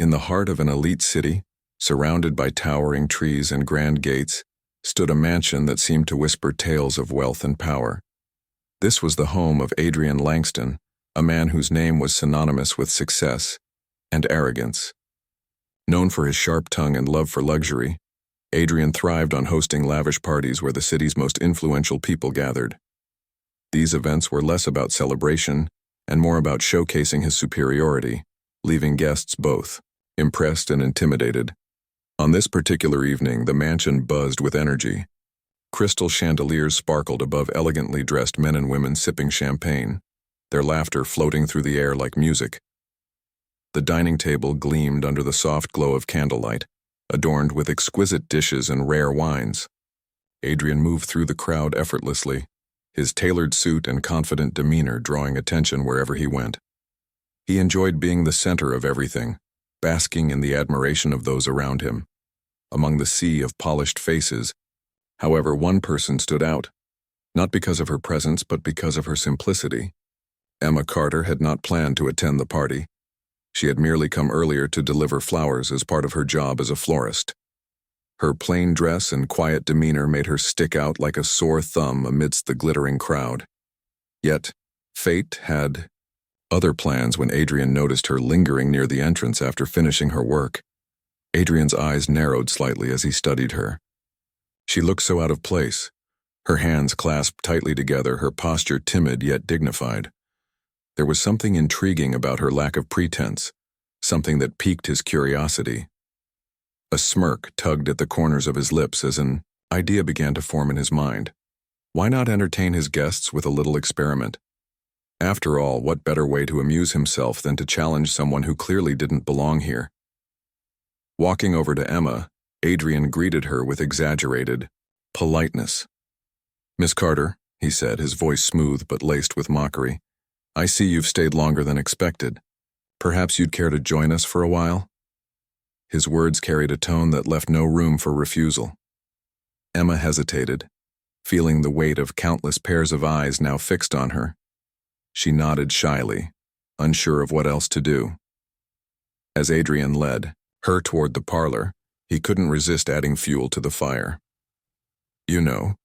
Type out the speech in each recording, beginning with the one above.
In the heart of an elite city, surrounded by towering trees and grand gates, stood a mansion that seemed to whisper tales of wealth and power. This was the home of Adrian Langston, a man whose name was synonymous with success and arrogance. Known for his sharp tongue and love for luxury, Adrian thrived on hosting lavish parties where the city's most influential people gathered. These events were less about celebration and more about showcasing his superiority, leaving guests both impressed and intimidated. On this particular evening, the mansion buzzed with energy. Crystal chandeliers sparkled above elegantly dressed men and women sipping champagne, their laughter floating through the air like music. The dining table gleamed under the soft glow of candlelight, adorned with exquisite dishes and rare wines. Adrian moved through the crowd effortlessly, his tailored suit and confident demeanor drawing attention wherever he went. He enjoyed being the center of everything, basking in the admiration of those around him. Among the sea of polished faces, however, one person stood out, not because of her presence but because of her simplicity. Emma Carter had not planned to attend the party. She had merely come earlier to deliver flowers as part of her job as a florist. Her plain dress and quiet demeanor made her stick out like a sore thumb amidst the glittering crowd. Yet, fate had other plans when Adrian noticed her lingering near the entrance after finishing her work. Adrian's eyes narrowed slightly as he studied her. She looked so out of place, her hands clasped tightly together, her posture timid yet dignified. There was something intriguing about her lack of pretense, something that piqued his curiosity. A smirk tugged at the corners of his lips as an idea began to form in his mind. Why not entertain his guests with a little experiment? After all, what better way to amuse himself than to challenge someone who clearly didn't belong here? Walking over to Emma, Adrian greeted her with exaggerated politeness. "Miss Carter," he said, his voice smooth but laced with mockery, "I see you've stayed longer than expected. Perhaps you'd care to join us for a while?" His words carried a tone that left no room for refusal. Emma hesitated, feeling the weight of countless pairs of eyes now fixed on her. She nodded shyly, unsure of what else to do. As Adrian led her toward the parlor, he couldn't resist adding fuel to the fire. "You know,"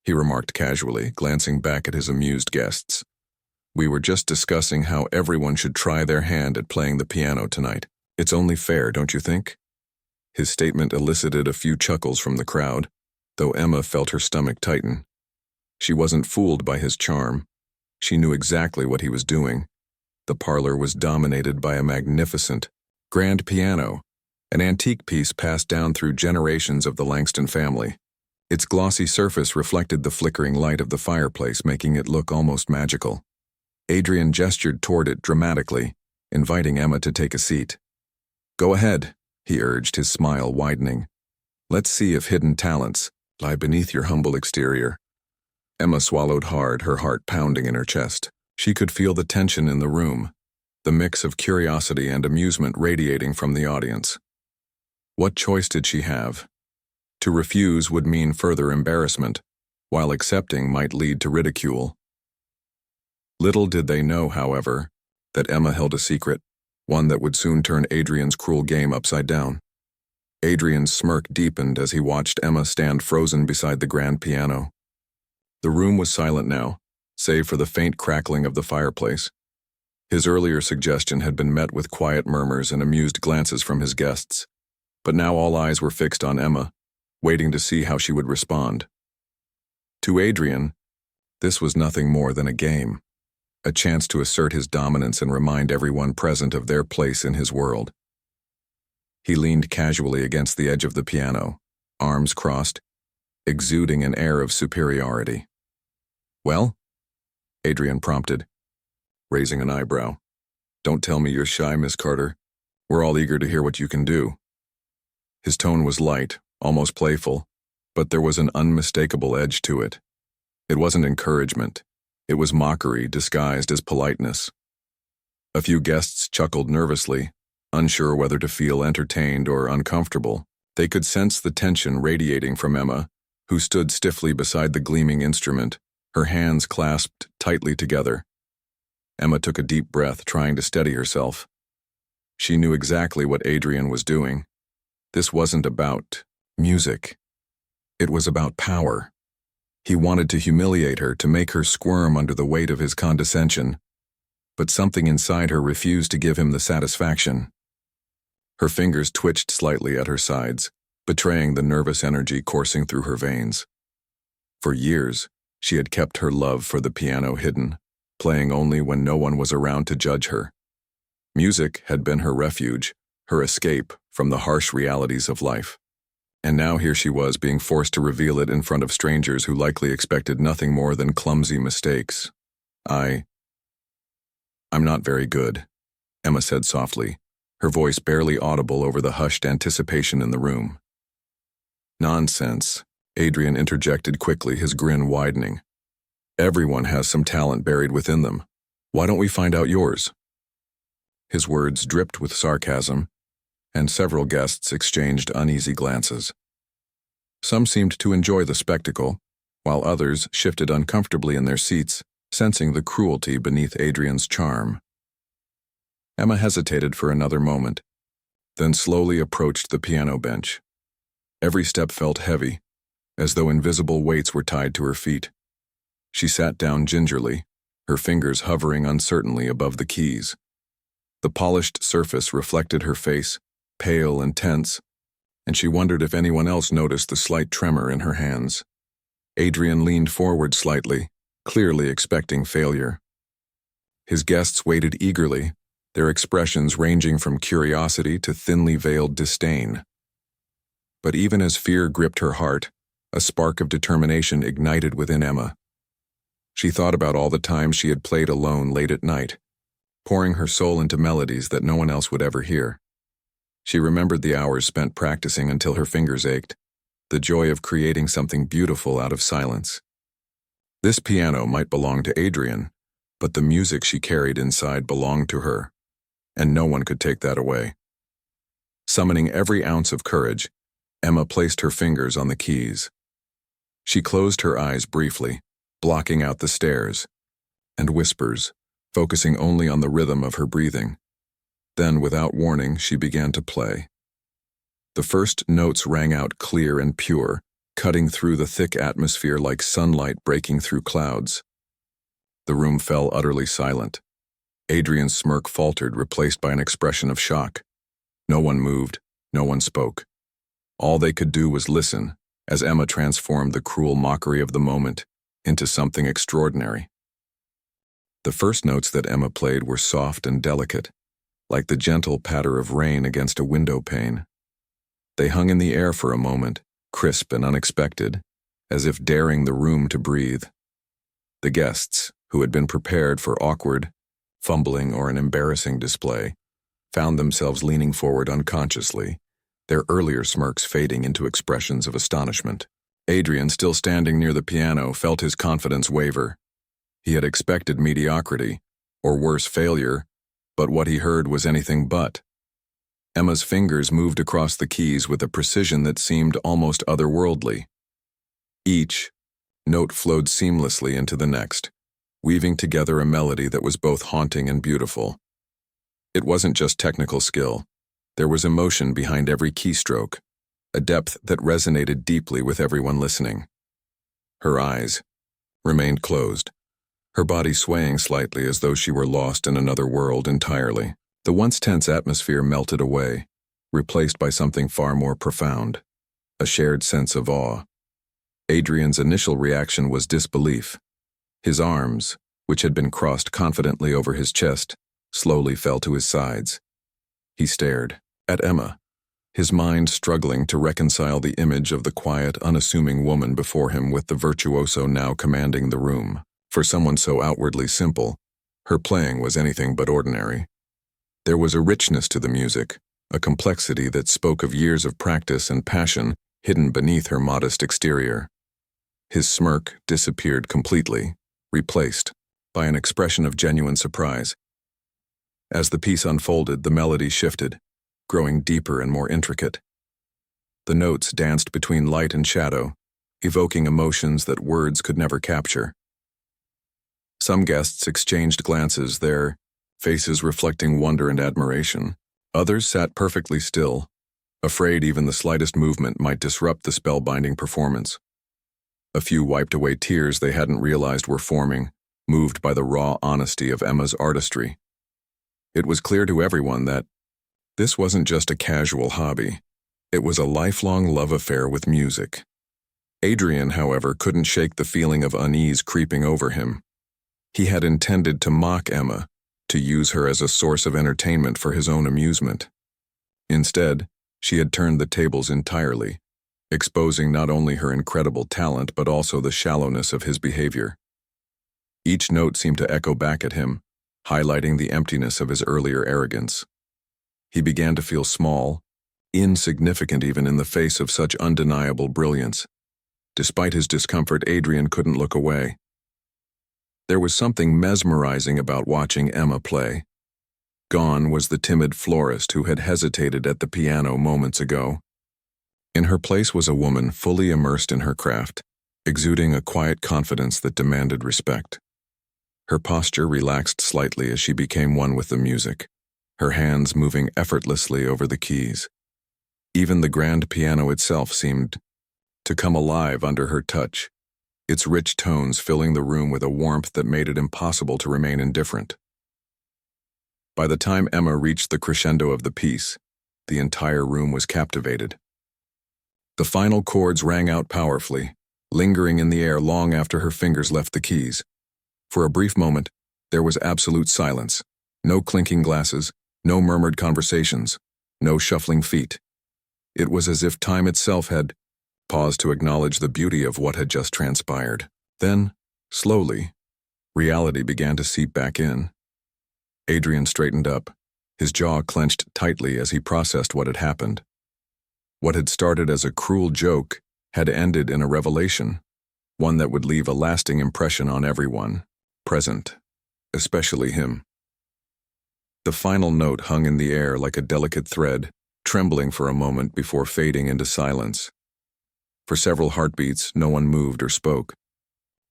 he remarked casually, glancing back at his amused guests, "we were just discussing how everyone should try their hand at playing the piano tonight. It's only fair, don't you think?" His statement elicited a few chuckles from the crowd, though Emma felt her stomach tighten. She wasn't fooled by his charm. She knew exactly what he was doing. The parlor was dominated by a magnificent, grand piano, an antique piece passed down through generations of the Langston family. Its glossy surface reflected the flickering light of the fireplace, making it look almost magical. Adrian gestured toward it dramatically, inviting Emma to take a seat. "Go ahead," he urged, his smile widening. "Let's see if hidden talents lie beneath your humble exterior." Emma swallowed hard, her heart pounding in her chest. She could feel the tension in the room, the mix of curiosity and amusement radiating from the audience. What choice did she have? To refuse would mean further embarrassment, while accepting might lead to ridicule. Little did they know, however, that Emma held a secret, one that would soon turn Adrian's cruel game upside down. Adrian's smirk deepened as he watched Emma stand frozen beside the grand piano. The room was silent now, save for the faint crackling of the fireplace. His earlier suggestion had been met with quiet murmurs and amused glances from his guests, but now all eyes were fixed on Emma, waiting to see how she would respond. To Adrian, this was nothing more than a game, a chance to assert his dominance and remind everyone present of their place in his world. He leaned casually against the edge of the piano, arms crossed, exuding an air of superiority. "Well?" Adrian prompted, raising an eyebrow. "Don't tell me you're shy, Miss Carter. We're all eager to hear what you can do." His tone was light, almost playful, but there was an unmistakable edge to it. It wasn't encouragement. It was mockery disguised as politeness. A few guests chuckled nervously, unsure whether to feel entertained or uncomfortable. They could sense the tension radiating from Emma, who stood stiffly beside the gleaming instrument, her hands clasped tightly together. Emma took a deep breath, trying to steady herself. She knew exactly what Adrian was doing. This wasn't about music. It was about power. He wanted to humiliate her, to make her squirm under the weight of his condescension, but something inside her refused to give him the satisfaction. Her fingers twitched slightly at her sides, betraying the nervous energy coursing through her veins. For years, she had kept her love for the piano hidden, playing only when no one was around to judge her. Music had been her refuge, her escape from the harsh realities of life. And now here she was, being forced to reveal it in front of strangers who likely expected nothing more than clumsy mistakes. I'm not very good," Emma said softly, her voice barely audible over the hushed anticipation in the room. "Nonsense," Adrian interjected quickly, his grin widening. "Everyone has some talent buried within them. Why don't we find out yours?" His words dripped with sarcasm, and several guests exchanged uneasy glances. Some seemed to enjoy the spectacle, while others shifted uncomfortably in their seats, sensing the cruelty beneath Adrian's charm. Emma hesitated for another moment, then slowly approached the piano bench. Every step felt heavy, as though invisible weights were tied to her feet. She sat down gingerly, her fingers hovering uncertainly above the keys. The polished surface reflected her face, pale and tense, and she wondered if anyone else noticed the slight tremor in her hands. Adrian leaned forward slightly, clearly expecting failure. His guests waited eagerly, their expressions ranging from curiosity to thinly veiled disdain. But even as fear gripped her heart, a spark of determination ignited within Emma. She thought about all the times she had played alone late at night, pouring her soul into melodies that no one else would ever hear. She remembered the hours spent practicing until her fingers ached, the joy of creating something beautiful out of silence. This piano might belong to Adrian, but the music she carried inside belonged to her, and no one could take that away. Summoning every ounce of courage, Emma placed her fingers on the keys. She closed her eyes briefly, blocking out the stares and whispers, focusing only on the rhythm of her breathing. Then, without warning, she began to play. The first notes rang out clear and pure, cutting through the thick atmosphere like sunlight breaking through clouds. The room fell utterly silent. Adrian's smirk faltered, replaced by an expression of shock. No one moved, no one spoke. All they could do was listen, as Emma transformed the cruel mockery of the moment into something extraordinary. The first notes that Emma played were soft and delicate, like the gentle patter of rain against a window pane. They hung in the air for a moment, crisp and unexpected, as if daring the room to breathe. The guests, who had been prepared for awkward, fumbling, or an embarrassing display, found themselves leaning forward unconsciously, their earlier smirks fading into expressions of astonishment. Adrian, still standing near the piano, felt his confidence waver. He had expected mediocrity, or worse, failure, but what he heard was anything but. Emma's fingers moved across the keys with a precision that seemed almost otherworldly. Each note flowed seamlessly into the next, weaving together a melody that was both haunting and beautiful. It wasn't just technical skill. There was emotion behind every keystroke, a depth that resonated deeply with everyone listening. Her eyes remained closed, her body swaying slightly as though she were lost in another world entirely. The once tense atmosphere melted away, replaced by something far more profound, a shared sense of awe. Adrian's initial reaction was disbelief. His arms, which had been crossed confidently over his chest, slowly fell to his sides. He stared at Emma, his mind struggling to reconcile the image of the quiet, unassuming woman before him with the virtuoso now commanding the room. For someone so outwardly simple, her playing was anything but ordinary. There was a richness to the music, a complexity that spoke of years of practice and passion hidden beneath her modest exterior. His smirk disappeared completely, replaced by an expression of genuine surprise. As the piece unfolded, the melody shifted, growing deeper and more intricate. The notes danced between light and shadow, evoking emotions that words could never capture. Some guests exchanged glances, their faces reflecting wonder and admiration. Others sat perfectly still, afraid even the slightest movement might disrupt the spellbinding performance. A few wiped away tears they hadn't realized were forming, moved by the raw honesty of Emma's artistry. It was clear to everyone that this wasn't just a casual hobby. It was a lifelong love affair with music. Adrian, however, couldn't shake the feeling of unease creeping over him. He had intended to mock Emma, to use her as a source of entertainment for his own amusement. Instead, she had turned the tables entirely, exposing not only her incredible talent but also the shallowness of his behavior. Each note seemed to echo back at him, highlighting the emptiness of his earlier arrogance. He began to feel small, insignificant even in the face of such undeniable brilliance. Despite his discomfort, Adrian couldn't look away. There was something mesmerizing about watching Emma play. Gone was the timid florist who had hesitated at the piano moments ago. In her place was a woman fully immersed in her craft, exuding a quiet confidence that demanded respect. Her posture relaxed slightly as she became one with the music, her hands moving effortlessly over the keys. Even the grand piano itself seemed to come alive under her touch, its rich tones filling the room with a warmth that made it impossible to remain indifferent. By the time Emma reached the crescendo of the piece, the entire room was captivated. The final chords rang out powerfully, lingering in the air long after her fingers left the keys. For a brief moment, there was absolute silence. No clinking glasses, no murmured conversations, no shuffling feet. It was as if time itself had paused to acknowledge the beauty of what had just transpired. Then, slowly, reality began to seep back in. Adrian straightened up, his jaw clenched tightly as he processed what had happened. What had started as a cruel joke had ended in a revelation, one that would leave a lasting impression on everyone present, especially him. The final note hung in the air like a delicate thread, trembling for a moment before fading into silence. For several heartbeats, no one moved or spoke.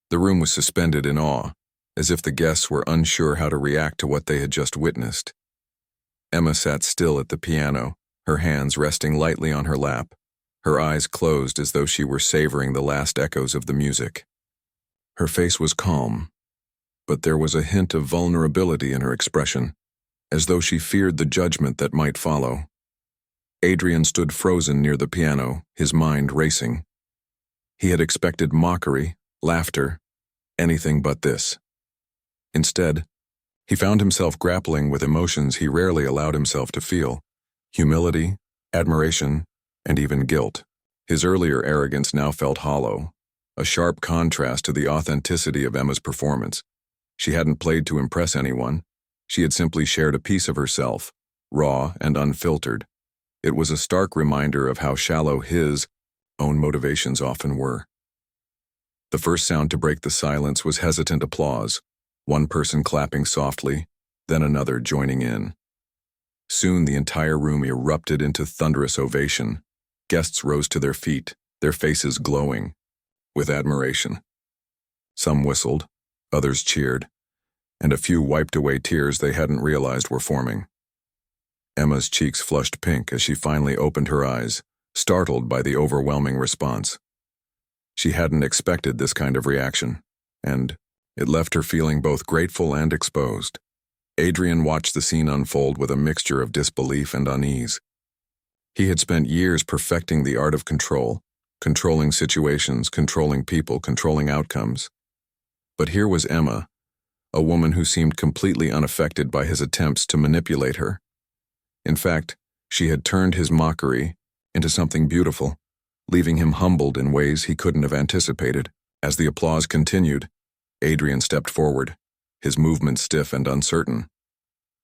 The room was suspended in awe, as if the guests were unsure how to react to what they had just witnessed. Emma sat still at the piano, her hands resting lightly on her lap, her eyes closed as though she were savoring the last echoes of the music. Her face was calm, but there was a hint of vulnerability in her expression, as though she feared the judgment that might follow. Adrian stood frozen near the piano, his mind racing. He had expected mockery, laughter, anything but this. Instead, he found himself grappling with emotions he rarely allowed himself to feel: humility, admiration, and even guilt. His earlier arrogance now felt hollow, a sharp contrast to the authenticity of Emma's performance. She hadn't played to impress anyone. She had simply shared a piece of herself, raw and unfiltered. It was a stark reminder of how shallow his own motivations often were. The first sound to break the silence was hesitant applause, one person clapping softly, then another joining in. Soon the entire room erupted into thunderous ovation. Guests rose to their feet, their faces glowing with admiration. Some whistled, others cheered, and a few wiped away tears they hadn't realized were forming. Emma's cheeks flushed pink as she finally opened her eyes, startled by the overwhelming response. She hadn't expected this kind of reaction, and it left her feeling both grateful and exposed. Adrian watched the scene unfold with a mixture of disbelief and unease. He had spent years perfecting the art of control, controlling situations, controlling people, controlling outcomes. But here was Emma, a woman who seemed completely unaffected by his attempts to manipulate her. In fact, she had turned his mockery into something beautiful, leaving him humbled in ways he couldn't have anticipated. As the applause continued, Adrian stepped forward, his movements stiff and uncertain.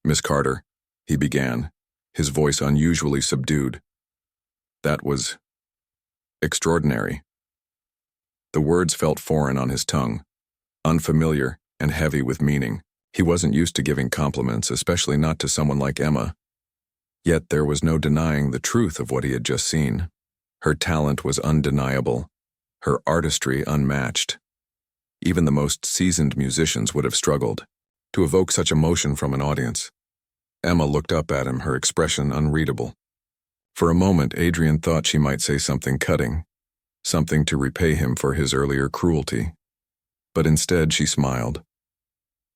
"Miss Carter," he began, his voice unusually subdued. "That was extraordinary." The words felt foreign on his tongue, unfamiliar and heavy with meaning. He wasn't used to giving compliments, especially not to someone like Emma. Yet there was no denying the truth of what he had just seen. Her talent was undeniable, her artistry unmatched. Even the most seasoned musicians would have struggled to evoke such emotion from an audience. Emma looked up at him, her expression unreadable. For a moment, Adrian thought she might say something cutting, something to repay him for his earlier cruelty. But instead she smiled.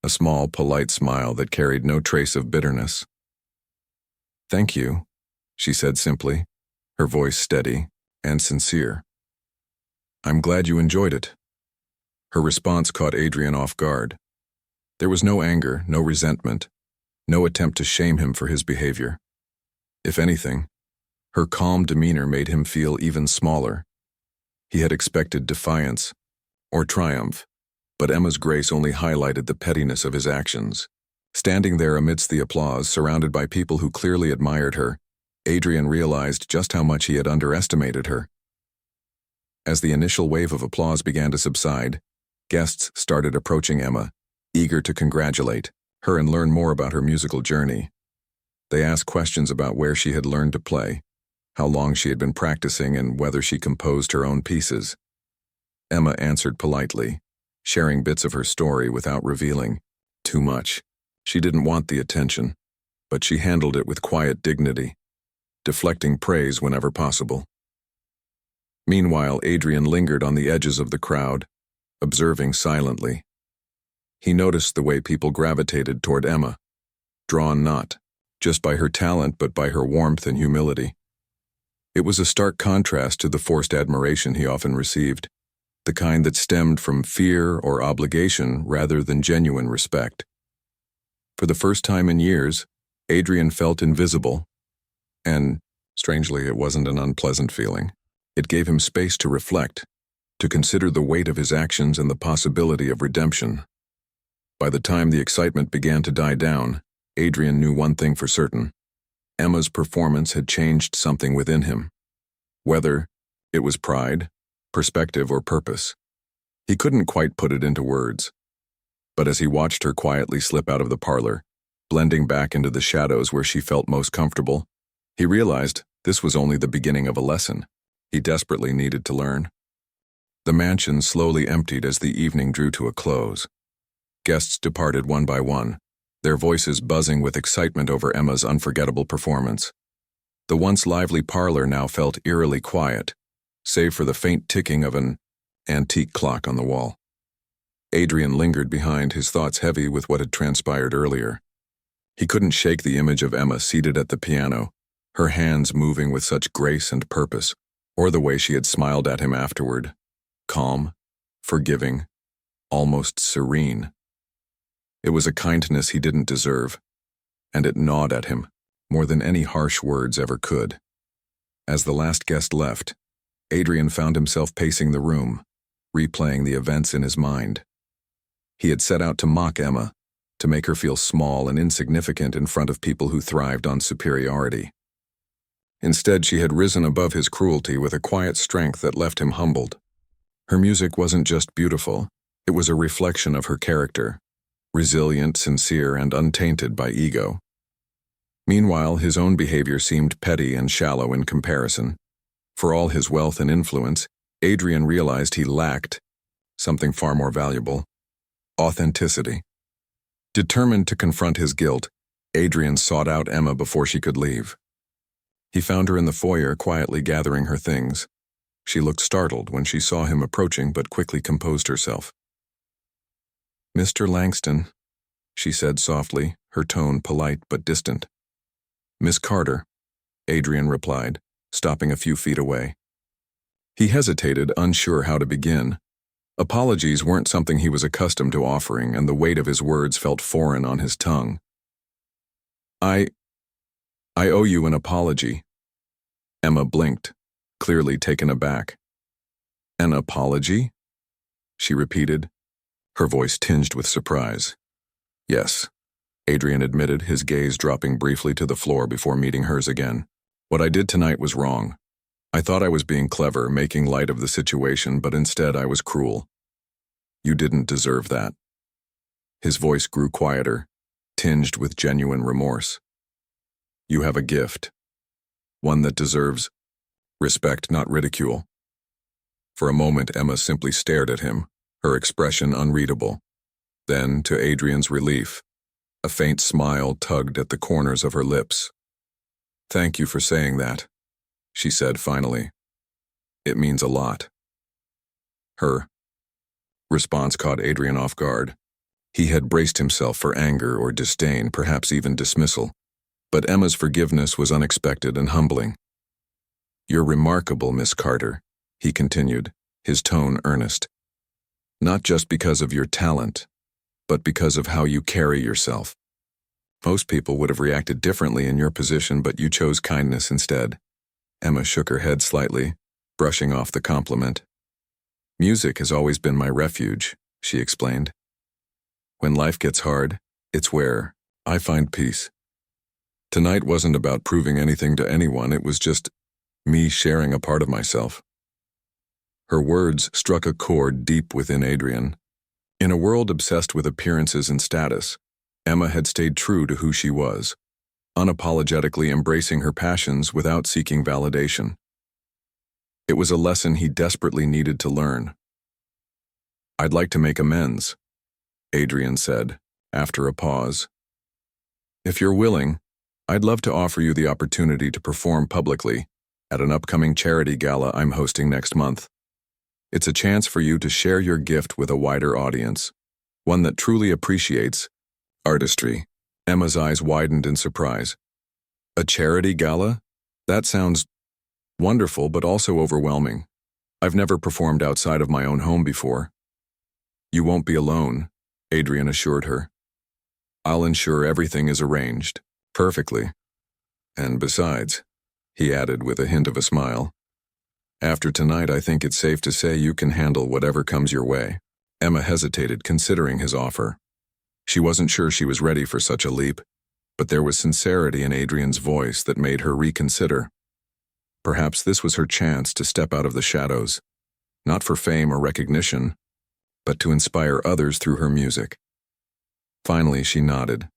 A small, polite smile that carried no trace of bitterness. "Thank you," she said simply, her voice steady and sincere. "I'm glad you enjoyed it." Her response caught Adrian off guard. There was no anger, no resentment, no attempt to shame him for his behavior. If anything, her calm demeanor made him feel even smaller. He had expected defiance or triumph, but Emma's grace only highlighted the pettiness of his actions. Standing there amidst the applause, surrounded by people who clearly admired her, Adrian realized just how much he had underestimated her. As the initial wave of applause began to subside, guests started approaching Emma, eager to congratulate her and learn more about her musical journey. They asked questions about where she had learned to play, how long she had been practicing, and whether she composed her own pieces. Emma answered politely, sharing bits of her story without revealing too much. She didn't want the attention, but she handled it with quiet dignity, deflecting praise whenever possible. Meanwhile, Adrian lingered on the edges of the crowd, observing silently. He noticed the way people gravitated toward Emma, drawn not just by her talent but by her warmth and humility. It was a stark contrast to the forced admiration he often received, the kind that stemmed from fear or obligation rather than genuine respect. For the first time in years, Adrian felt invisible, and, strangely, it wasn't an unpleasant feeling. It gave him space to reflect, to consider the weight of his actions and the possibility of redemption. By the time the excitement began to die down, Adrian knew one thing for certain. Emma's performance had changed something within him. Whether it was pride, perspective, or purpose, he couldn't quite put it into words. But as he watched her quietly slip out of the parlor, blending back into the shadows where she felt most comfortable, he realized this was only the beginning of a lesson he desperately needed to learn. The mansion slowly emptied as the evening drew to a close. Guests departed one by one, their voices buzzing with excitement over Emma's unforgettable performance. The once lively parlor now felt eerily quiet, save for the faint ticking of an antique clock on the wall. Adrian lingered behind, his thoughts heavy with what had transpired earlier. He couldn't shake the image of Emma seated at the piano, her hands moving with such grace and purpose, or the way she had smiled at him afterward, calm, forgiving, almost serene. It was a kindness he didn't deserve, and it gnawed at him more than any harsh words ever could. As the last guest left, Adrian found himself pacing the room, replaying the events in his mind. He had set out to mock Emma, to make her feel small and insignificant in front of people who thrived on superiority. Instead, she had risen above his cruelty with a quiet strength that left him humbled. Her music wasn't just beautiful, it was a reflection of her character, resilient, sincere, and untainted by ego. Meanwhile, his own behavior seemed petty and shallow in comparison. For all his wealth and influence, Adrian realized he lacked something far more valuable: authenticity. Determined to confront his guilt, Adrian sought out Emma before she could leave. He found her in the foyer, quietly gathering her things. She looked startled when she saw him approaching, but quickly composed herself. "Mr. Langston," she said softly, her tone polite but distant. "Miss Carter," Adrian replied, stopping a few feet away. He hesitated, unsure how to begin. Apologies weren't something he was accustomed to offering, and the weight of his words felt foreign on his tongue. I owe you an apology." Emma blinked, clearly taken aback. "An apology?" she repeated, her voice tinged with surprise. "Yes," Adrian admitted, his gaze dropping briefly to the floor before meeting hers again. "What I did tonight was wrong. I thought I was being clever, making light of the situation, but instead I was cruel. You didn't deserve that." His voice grew quieter, tinged with genuine remorse. "You have a gift, one that deserves respect, not ridicule." For a moment, Emma simply stared at him, her expression unreadable. Then, to Adrian's relief, A faint smile tugged at the corners of her lips. "Thank you for saying that," she said finally. "It means a lot." Her response caught Adrian off guard. He had braced himself for anger or disdain, perhaps even dismissal. But Emma's forgiveness was unexpected and humbling. "You're remarkable, Miss Carter," he continued, his tone earnest. "Not just because of your talent, but because of how you carry yourself. Most people would have reacted differently in your position, but you chose kindness instead." Emma shook her head slightly, brushing off the compliment. "Music has always been my refuge," she explained. "When life gets hard, it's where I find peace. Tonight wasn't about proving anything to anyone, it was just me sharing a part of myself." Her words struck a chord deep within Adrian. In a world obsessed with appearances and status, Emma had stayed true to who she was, unapologetically embracing her passions without seeking validation. It was a lesson he desperately needed to learn. "I'd like to make amends," Adrian said, after a pause. "If you're willing, I'd love to offer you the opportunity to perform publicly at an upcoming charity gala I'm hosting next month. It's a chance for you to share your gift with a wider audience, one that truly appreciates artistry." Emma's eyes widened in surprise. "A charity gala? That sounds wonderful, but also overwhelming. I've never performed outside of my own home before." "You won't be alone," Adrian assured her. "I'll ensure everything is arranged perfectly. And besides," he added with a hint of a smile, "after tonight I think it's safe to say you can handle whatever comes your way." Emma hesitated, considering his offer. She wasn't sure she was ready for such a leap, but there was sincerity in Adrian's voice that made her reconsider. Perhaps this was her chance to step out of the shadows, not for fame or recognition, but to inspire others through her music. Finally, she nodded.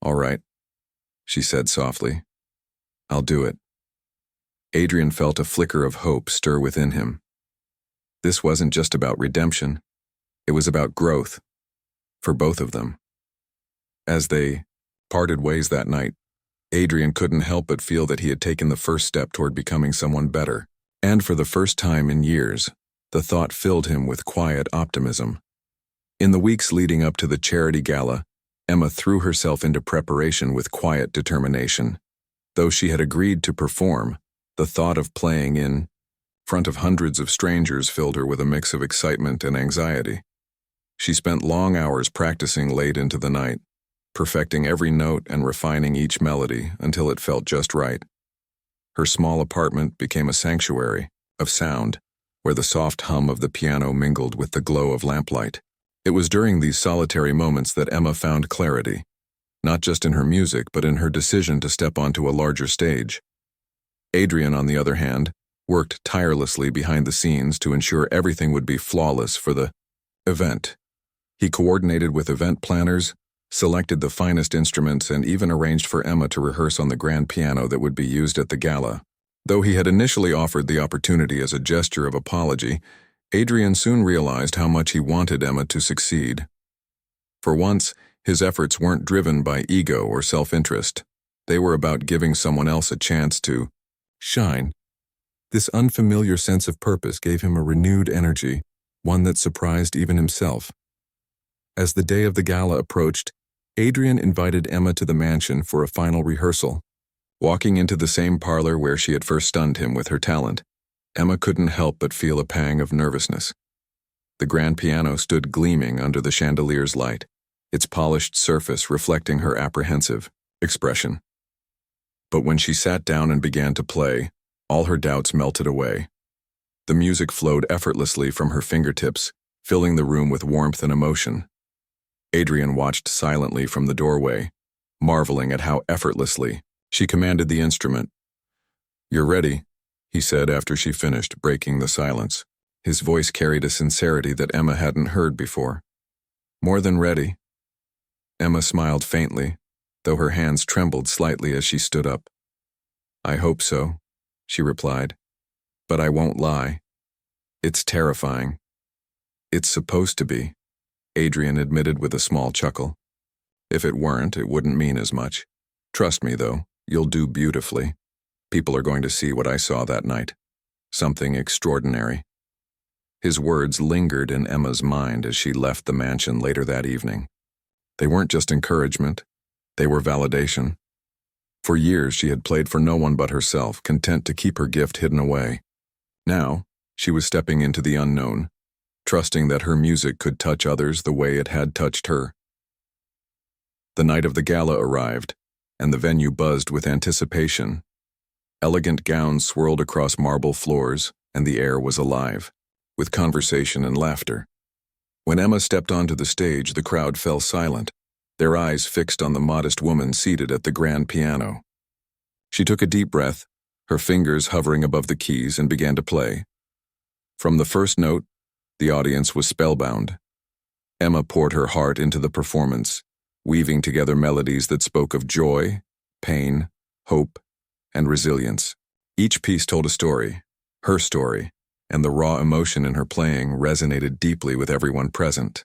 "All right," she said softly. "I'll do it." Adrian felt a flicker of hope stir within him. This wasn't just about redemption, it was about growth, for both of them. As they parted ways that night, Adrian couldn't help but feel that he had taken the first step toward becoming someone better, and for the first time in years, the thought filled him with quiet optimism. In the weeks leading up to the charity gala, Emma threw herself into preparation with quiet determination. Though she had agreed to perform, the thought of playing in front of hundreds of strangers filled her with a mix of excitement and anxiety. She spent long hours practicing late into the night, perfecting every note and refining each melody until it felt just right. Her small apartment became a sanctuary of sound, where the soft hum of the piano mingled with the glow of lamplight. It was during these solitary moments that Emma found clarity, not just in her music but in her decision to step onto a larger stage. Adrian, on the other hand, worked tirelessly behind the scenes to ensure everything would be flawless for the event. He coordinated with event planners, selected the finest instruments, and even arranged for Emma to rehearse on the grand piano that would be used at the gala. Though he had initially offered the opportunity as a gesture of apology, Adrian soon realized how much he wanted Emma to succeed. For once, his efforts weren't driven by ego or self-interest. They were about giving someone else a chance to shine. This unfamiliar sense of purpose gave him a renewed energy, one that surprised even himself. As the day of the gala approached, Adrian invited Emma to the mansion for a final rehearsal. Walking into the same parlor where she had first stunned him with her talent, Emma couldn't help but feel a pang of nervousness. The grand piano stood gleaming under the chandelier's light, its polished surface reflecting her apprehensive expression. But when she sat down and began to play, all her doubts melted away. The music flowed effortlessly from her fingertips, filling the room with warmth and emotion. Adrian watched silently from the doorway, marveling at how effortlessly she commanded the instrument. "You're ready," he said after she finished, breaking the silence. His voice carried a sincerity that Emma hadn't heard before. "More than ready." Emma smiled faintly, though her hands trembled slightly as she stood up. "I hope so," she replied. "But I won't lie. It's terrifying." "It's supposed to be," Adrian admitted with a small chuckle. If it weren't, it wouldn't mean as much. Trust me, though, you'll do beautifully. People are going to see what I saw that night. Something extraordinary. His words lingered in Emma's mind as she left the mansion later that evening. They weren't just encouragement, they were validation. For years she had played for no one but herself, content to keep her gift hidden away. Now, she was stepping into the unknown, trusting that her music could touch others the way it had touched her. The night of the gala arrived, and the venue buzzed with anticipation. Elegant gowns swirled across marble floors, and the air was alive, with conversation and laughter. When Emma stepped onto the stage, the crowd fell silent, their eyes fixed on the modest woman seated at the grand piano. She took a deep breath, her fingers hovering above the keys, and began to play. From the first note, the audience was spellbound. Emma poured her heart into the performance, weaving together melodies that spoke of joy, pain, hope, and resilience. Each piece told a story, her story, and the raw emotion in her playing resonated deeply with everyone present.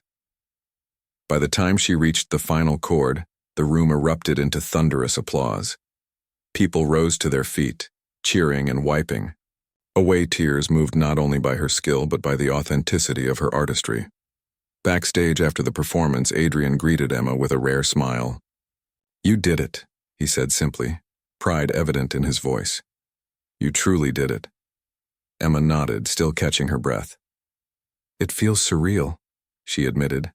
By the time she reached the final chord, the room erupted into thunderous applause. People rose to their feet, cheering and wiping away tears moved not only by her skill but by the authenticity of her artistry. Backstage after the performance, Adrian greeted Emma with a rare smile. "You did it," he said simply, pride evident in his voice. "You truly did it." Emma nodded, still catching her breath. "It feels surreal," she admitted.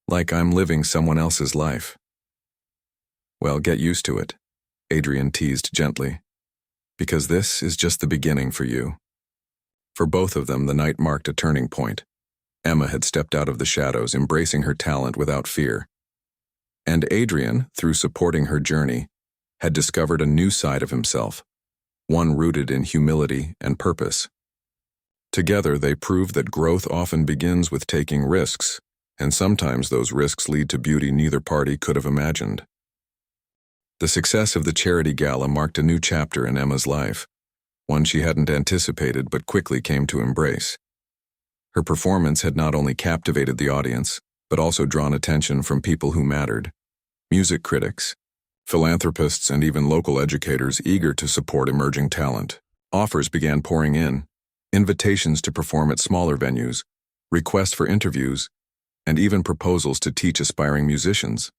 "Like I'm living someone else's life." "Well, get used to it," Adrian teased gently. "Because this is just the beginning for you." For both of them, the night marked a turning point. Emma had stepped out of the shadows, embracing her talent without fear. And Adrian, through supporting her journey, had discovered a new side of himself, one rooted in humility and purpose. Together, they proved that growth often begins with taking risks, and sometimes those risks lead to beauty neither party could have imagined. The success of the charity gala marked a new chapter in Emma's life, one she hadn't anticipated but quickly came to embrace. Her performance had not only captivated the audience, but also drawn attention from people who mattered: music critics, philanthropists, and even local educators eager to support emerging talent. Offers began pouring in, invitations to perform at smaller venues, requests for interviews, and even proposals to teach aspiring musicians.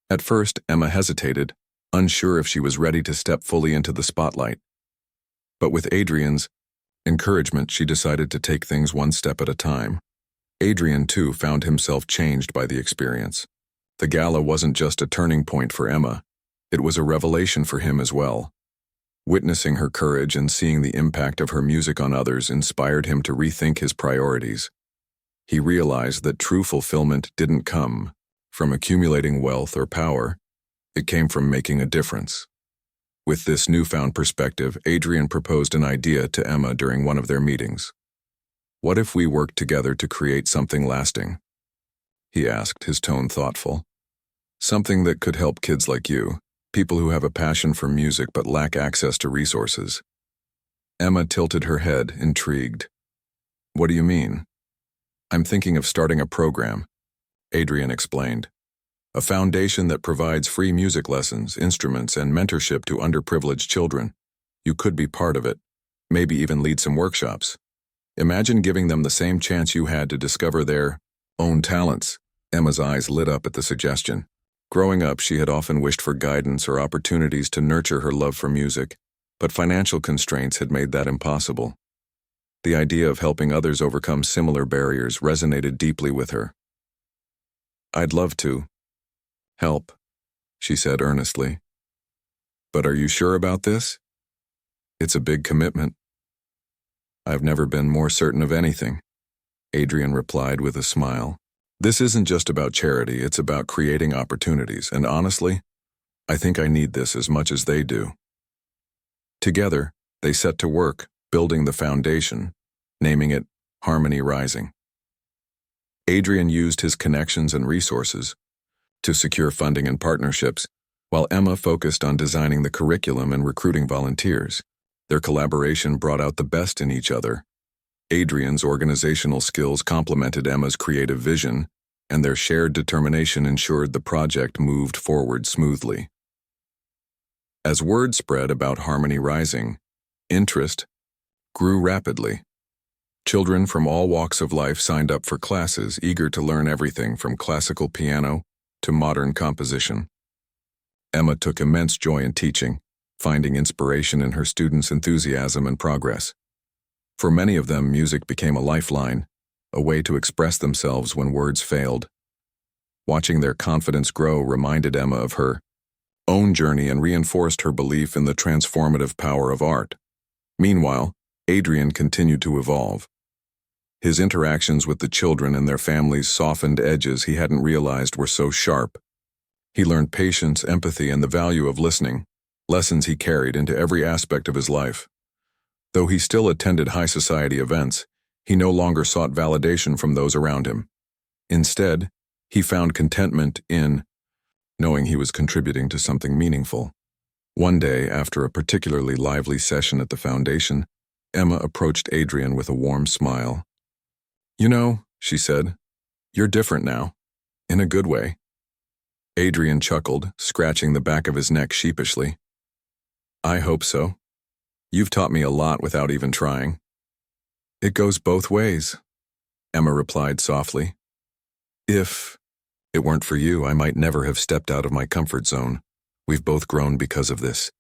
At first, Emma hesitated, unsure if she was ready to step fully into the spotlight. But with Adrian's encouragement, she decided to take things one step at a time. Adrian, too, found himself changed by the experience. The gala wasn't just a turning point for Emma, it was a revelation for him as well. Witnessing her courage and seeing the impact of her music on others inspired him to rethink his priorities. He realized that true fulfillment didn't come from accumulating wealth or power, it came from making a difference. With this newfound perspective, Adrian proposed an idea to Emma during one of their meetings. "What if we worked together to create something lasting?" he asked, his tone thoughtful. "Something that could help kids like you, people who have a passion for music but lack access to resources." Emma tilted her head, intrigued. "What do you mean?" "I'm thinking of starting a program," Adrian explained. "A foundation that provides free music lessons, instruments, and mentorship to underprivileged children. You could be part of it, maybe even lead some workshops. Imagine giving them the same chance you had to discover their own talents." Emma's eyes lit up at the suggestion. Growing up, she had often wished for guidance or opportunities to nurture her love for music, but financial constraints had made that impossible. The idea of helping others overcome similar barriers resonated deeply with her. "I'd love to help," she said earnestly. "But are you sure about this? It's a big commitment." "I've never been more certain of anything," Adrian replied with a smile. "This isn't just about charity, it's about creating opportunities, and honestly, I think I need this as much as they do." Together, they set to work, building the foundation, naming it Harmony Rising. Adrian used his connections and resources to secure funding and partnerships, while Emma focused on designing the curriculum and recruiting volunteers. Their collaboration brought out the best in each other. Adrian's organizational skills complemented Emma's creative vision, and their shared determination ensured the project moved forward smoothly. As word spread about Harmony Rising, interest grew rapidly. Children from all walks of life signed up for classes, eager to learn everything from classical piano to modern composition. Emma took immense joy in teaching, finding inspiration in her students' enthusiasm and progress. For many of them, music became a lifeline, a way to express themselves when words failed. Watching their confidence grow reminded Emma of her own journey and reinforced her belief in the transformative power of art. Meanwhile, Adrian continued to evolve. His interactions with the children and their families softened edges he hadn't realized were so sharp. He learned patience, empathy, and the value of listening, lessons he carried into every aspect of his life. Though he still attended high society events, he no longer sought validation from those around him. Instead, he found contentment in knowing he was contributing to something meaningful. One day, after a particularly lively session at the foundation, Emma approached Adrian with a warm smile. "You know," she said, "you're different now, in a good way." Adrian chuckled, scratching the back of his neck sheepishly. "I hope so. You've taught me a lot without even trying." "It goes both ways," Emma replied softly. "If it weren't for you, I might never have stepped out of my comfort zone. We've both grown because of this."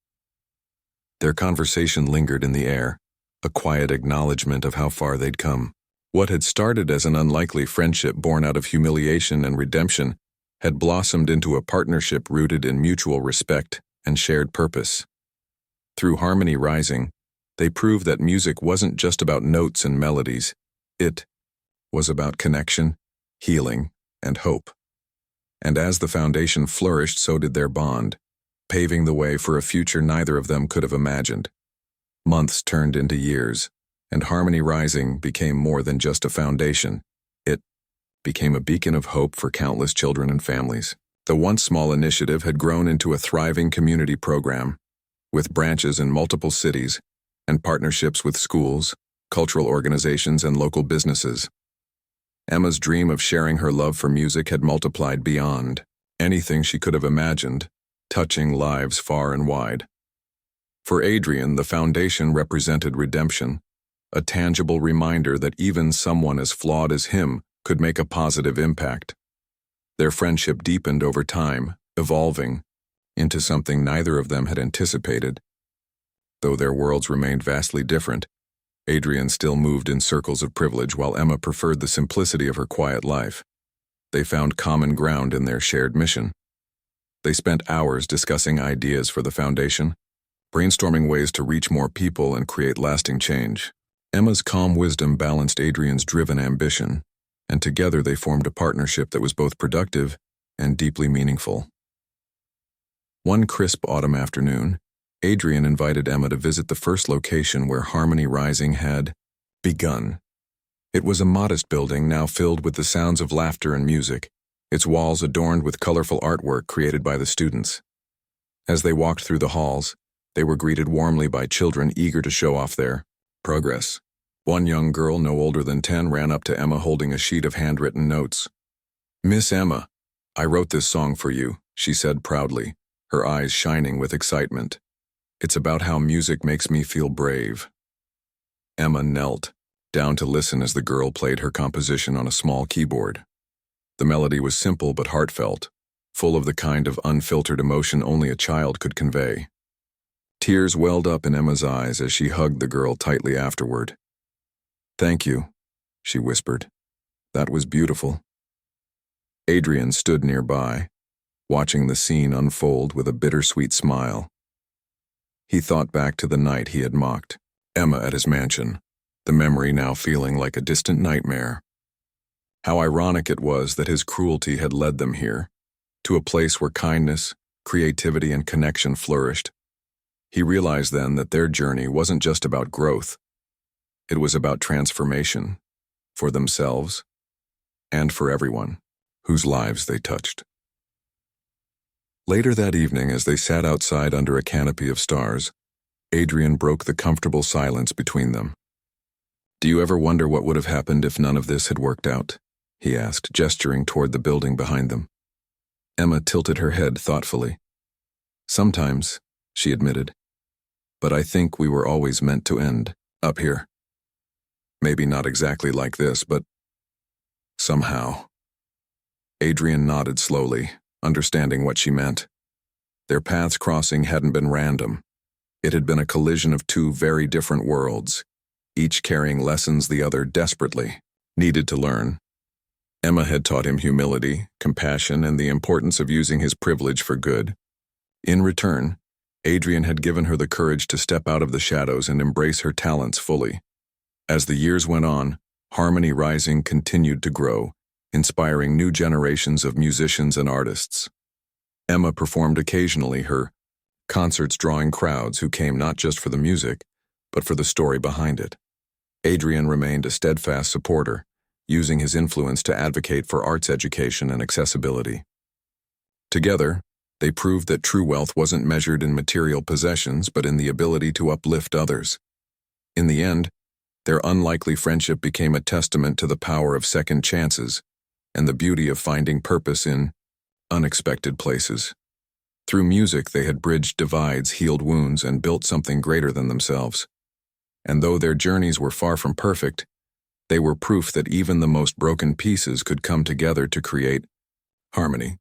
Their conversation lingered in the air, a quiet acknowledgement of how far they'd come. What had started as an unlikely friendship born out of humiliation and redemption had blossomed into a partnership rooted in mutual respect and shared purpose. Through Harmony Rising, they proved that music wasn't just about notes and melodies. It was about connection, healing, and hope. And as the foundation flourished, so did their bond, paving the way for a future neither of them could have imagined. Months turned into years, and Harmony Rising became more than just a foundation. It became a beacon of hope for countless children and families. The once small initiative had grown into a thriving community program, with branches in multiple cities and partnerships with schools, cultural organizations, and local businesses. Emma's dream of sharing her love for music had multiplied beyond anything she could have imagined, touching lives far and wide. For Adrian, the foundation represented redemption, a tangible reminder that even someone as flawed as him could make a positive impact. Their friendship deepened over time, evolving into something neither of them had anticipated. Though their worlds remained vastly different, Adrian still moved in circles of privilege while Emma preferred the simplicity of her quiet life. They found common ground in their shared mission. They spent hours discussing ideas for the foundation, brainstorming ways to reach more people and create lasting change. Emma's calm wisdom balanced Adrian's driven ambition, and together they formed a partnership that was both productive and deeply meaningful. One crisp autumn afternoon, Adrian invited Emma to visit the first location where Harmony Rising had begun. It was a modest building now filled with the sounds of laughter and music, its walls adorned with colorful artwork created by the students. As they walked through the halls, they were greeted warmly by children eager to show off their progress. One young girl, no older than 10, ran up to Emma holding a sheet of handwritten notes. "Miss Emma, I wrote this song for you," she said proudly, her eyes shining with excitement. "It's about how music makes me feel brave." Emma knelt down to listen as the girl played her composition on a small keyboard. The melody was simple but heartfelt, full of the kind of unfiltered emotion only a child could convey. Tears welled up in Emma's eyes as she hugged the girl tightly afterward. "Thank you," she whispered. "That was beautiful." Adrian stood nearby, watching the scene unfold with a bittersweet smile. He thought back to the night he had mocked Emma at his mansion, the memory now feeling like a distant nightmare. How ironic it was that his cruelty had led them here, to a place where kindness, creativity, and connection flourished. He realized then that their journey wasn't just about growth. It was about transformation, for themselves and for everyone whose lives they touched. Later that evening, as they sat outside under a canopy of stars, Adrian broke the comfortable silence between them. "Do you ever wonder what would have happened if none of this had worked out?" he asked, gesturing toward the building behind them. Emma tilted her head thoughtfully. Sometimes, she admitted, but I think we were always meant to end up here. Maybe not exactly like this, but somehow. Adrian nodded slowly, understanding what she meant. Their paths crossing hadn't been random. It had been a collision of two very different worlds, each carrying lessons the other desperately needed to learn. Emma had taught him humility, compassion, and the importance of using his privilege for good. In return, Adrian had given her the courage to step out of the shadows and embrace her talents fully. As the years went on, Harmony Rising continued to grow, inspiring new generations of musicians and artists. Emma performed occasionally, her concerts drawing crowds who came not just for the music, but for the story behind it. Adrian remained a steadfast supporter, using his influence to advocate for arts education and accessibility. Together, they proved that true wealth wasn't measured in material possessions but in the ability to uplift others. In the end, their unlikely friendship became a testament to the power of second chances and the beauty of finding purpose in unexpected places. Through music, they had bridged divides, healed wounds, and built something greater than themselves. And though their journeys were far from perfect, they were proof that even the most broken pieces could come together to create harmony.